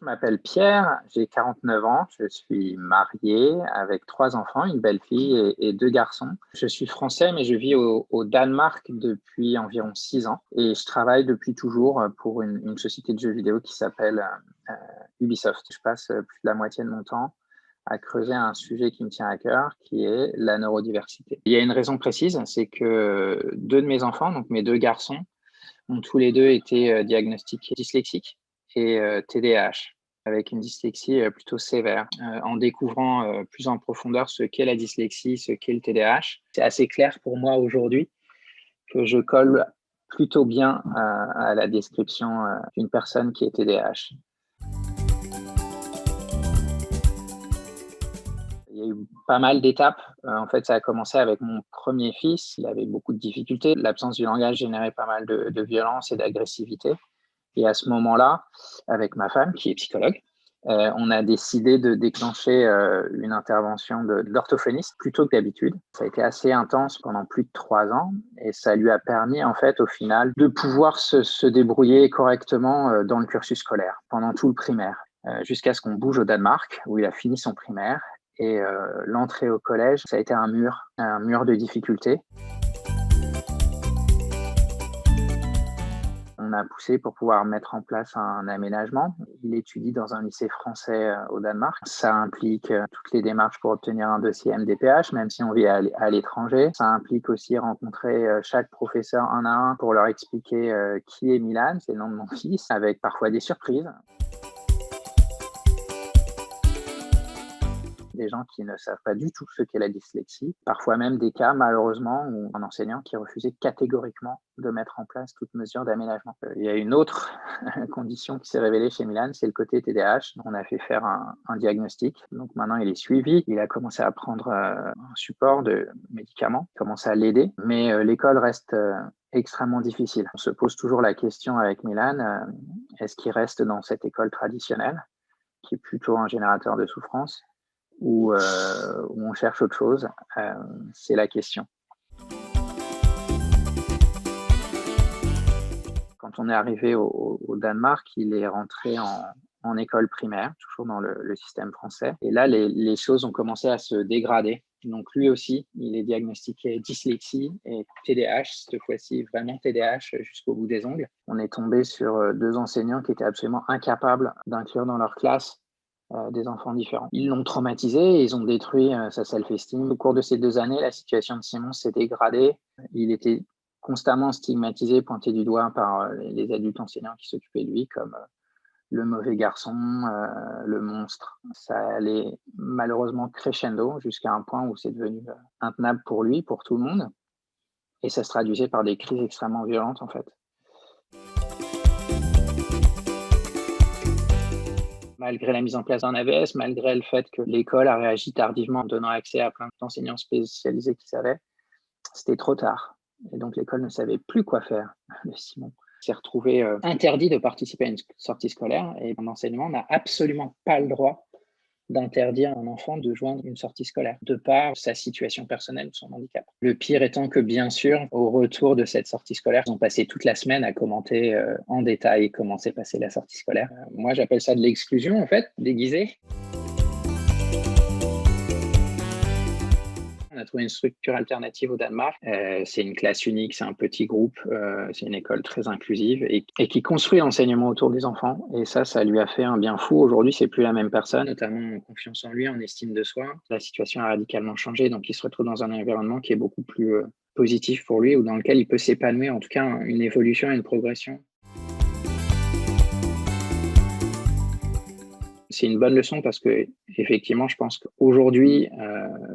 m'appelle Pierre, j'ai 49 ans, je suis marié avec 3 enfants, une belle-fille et 2 garçons. Je suis français, mais je vis au Danemark depuis environ 6 ans et je travaille depuis toujours pour une société de jeux vidéo qui s'appelle Ubisoft. Je passe plus de la moitié de mon temps à creuser un sujet qui me tient à cœur, qui est la neurodiversité. Il y a une raison précise, c'est que 2 de mes enfants, donc mes 2 garçons, ont tous les 2 été diagnostiqués dyslexiques et TDAH, avec une dyslexie plutôt sévère. En découvrant plus en profondeur ce qu'est la dyslexie, ce qu'est le TDAH, c'est assez clair pour moi aujourd'hui que je colle plutôt bien à la description d'une personne qui est TDAH. Il y a eu pas mal d'étapes. En fait, ça a commencé avec mon premier fils. Il avait beaucoup de difficultés. L'absence du langage générait pas mal de violence et d'agressivité. Et à ce moment-là, avec ma femme, qui est psychologue, on a décidé de déclencher une intervention de l'orthophoniste plutôt que d'habitude. Ça a été assez intense pendant plus de 3 ans et ça lui a permis, en fait, au final, de pouvoir se débrouiller correctement dans le cursus scolaire pendant tout le primaire, jusqu'à ce qu'on bouge au Danemark, où il a fini son primaire. Et l'entrée au collège, ça a été un mur de difficultés. On a poussé pour pouvoir mettre en place un aménagement. Il étudie dans un lycée français au Danemark. Ça implique toutes les démarches pour obtenir un dossier MDPH, même si on vit à l'étranger. Ça implique aussi rencontrer chaque professeur un à un pour leur expliquer qui est Milan, c'est le nom de mon fils, avec parfois des surprises. Des gens qui ne savent pas du tout ce qu'est la dyslexie, parfois même des cas, malheureusement, où un enseignant qui refusait catégoriquement de mettre en place toute mesure d'aménagement. Il y a une autre condition qui s'est révélée chez Milan, c'est le côté TDAH. On a fait faire un diagnostic, donc maintenant il est suivi, il a commencé à prendre un support de médicaments, commencé à l'aider, mais l'école reste extrêmement difficile. On se pose toujours la question avec Milan, est-ce qu'il reste dans cette école traditionnelle, qui est plutôt un générateur de souffrance, où on cherche autre chose, c'est la question. Quand on est arrivé au Danemark, il est rentré en école primaire, toujours dans le système français. Et là, les choses ont commencé à se dégrader. Donc lui aussi, il est diagnostiqué dyslexie et TDAH, cette fois-ci vraiment TDAH jusqu'au bout des ongles. On est tombé sur 2 enseignants qui étaient absolument incapables d'inclure dans leur classe des enfants différents. Ils l'ont traumatisé et ils ont détruit sa self-esteem. Au cours de ces 2 années, la situation de Simon s'est dégradée. Il était constamment stigmatisé, pointé du doigt par les adultes enseignants qui s'occupaient de lui, comme le mauvais garçon, le monstre. Ça allait malheureusement crescendo jusqu'à un point où c'est devenu intenable pour lui, pour tout le monde. Et ça se traduisait par des crises extrêmement violentes, en fait. Malgré la mise en place d'un AVS, malgré le fait que l'école a réagi tardivement en donnant accès à plein d'enseignants spécialisés qui savaient, c'était trop tard. Et donc l'école ne savait plus quoi faire de Simon. Il s'est retrouvé interdit de participer à une sortie scolaire et mon enseignement n'a absolument pas le droit d'interdire à un enfant de joindre une sortie scolaire, de par sa situation personnelle ou son handicap. Le pire étant que, bien sûr, au retour de cette sortie scolaire, ils ont passé toute la semaine à commenter en détail comment s'est passée la sortie scolaire. Moi, j'appelle ça de l'exclusion, en fait, déguisée. On a trouvé une structure alternative au Danemark. C'est une classe unique, c'est un petit groupe, c'est une école très inclusive et qui construit l'enseignement autour des enfants. Et ça lui a fait un bien fou. Aujourd'hui, c'est plus la même personne, notamment en confiance en lui, en estime de soi. La situation a radicalement changé, donc il se retrouve dans un environnement qui est beaucoup plus positif pour lui ou dans lequel il peut s'épanouir, en tout cas une évolution et une progression. C'est une bonne leçon parce que, effectivement, je pense qu'aujourd'hui,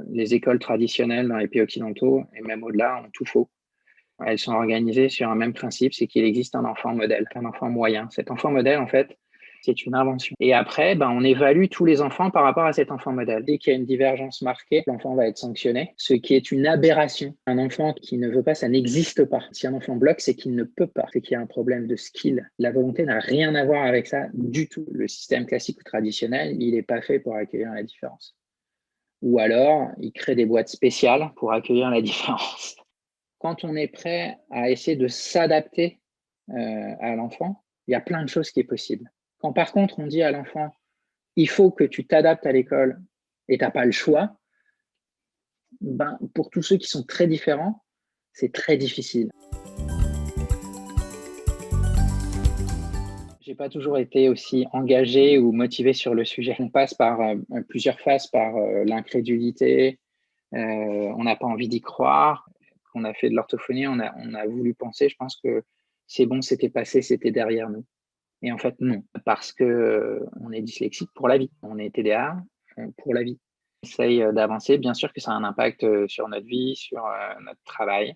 les écoles traditionnelles dans les pays occidentaux et même au-delà ont tout faux. Elles sont organisées sur un même principe, c'est qu'il existe un enfant modèle, un enfant moyen. Cet enfant modèle, en fait, c'est une invention. Et après, on évalue tous les enfants par rapport à cet enfant modèle. Dès qu'il y a une divergence marquée, l'enfant va être sanctionné, ce qui est une aberration. Un enfant qui ne veut pas, ça n'existe pas. Si un enfant bloque, c'est qu'il ne peut pas, c'est qu'il y a un problème de skill. La volonté n'a rien à voir avec ça du tout. Le système classique ou traditionnel, il n'est pas fait pour accueillir la différence. Ou alors, il crée des boîtes spéciales pour accueillir la différence. Quand on est prêt à essayer de s'adapter à l'enfant, il y a plein de choses qui sont possibles. Quand par contre, on dit à l'enfant, il faut que tu t'adaptes à l'école et tu n'as pas le choix, ben, pour tous ceux qui sont très différents, c'est très difficile. J'ai pas toujours été aussi engagé ou motivé sur le sujet. On passe par plusieurs phases, par l'incrédulité, on n'a pas envie d'y croire. Quand on a fait de l'orthophonie, on a voulu penser, je pense que c'est bon, c'était passé, c'était derrière nous. Et en fait, non, parce que on est dyslexique pour la vie. On est TDA pour la vie. On essaye d'avancer. Bien sûr que ça a un impact sur notre vie, sur notre travail.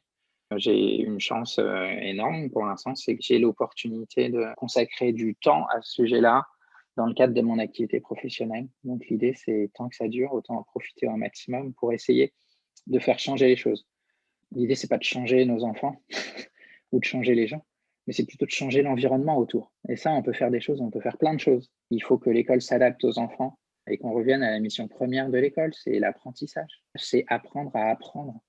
J'ai une chance énorme pour l'instant, c'est que j'ai l'opportunité de consacrer du temps à ce sujet-là dans le cadre de mon activité professionnelle. Donc l'idée, c'est tant que ça dure, autant en profiter au maximum pour essayer de faire changer les choses. L'idée, c'est pas de changer nos enfants ou de changer les gens, mais c'est plutôt de changer l'environnement autour. Et ça, on peut faire des choses, on peut faire plein de choses. Il faut que l'école s'adapte aux enfants et qu'on revienne à la mission première de l'école, c'est l'apprentissage. C'est apprendre à apprendre.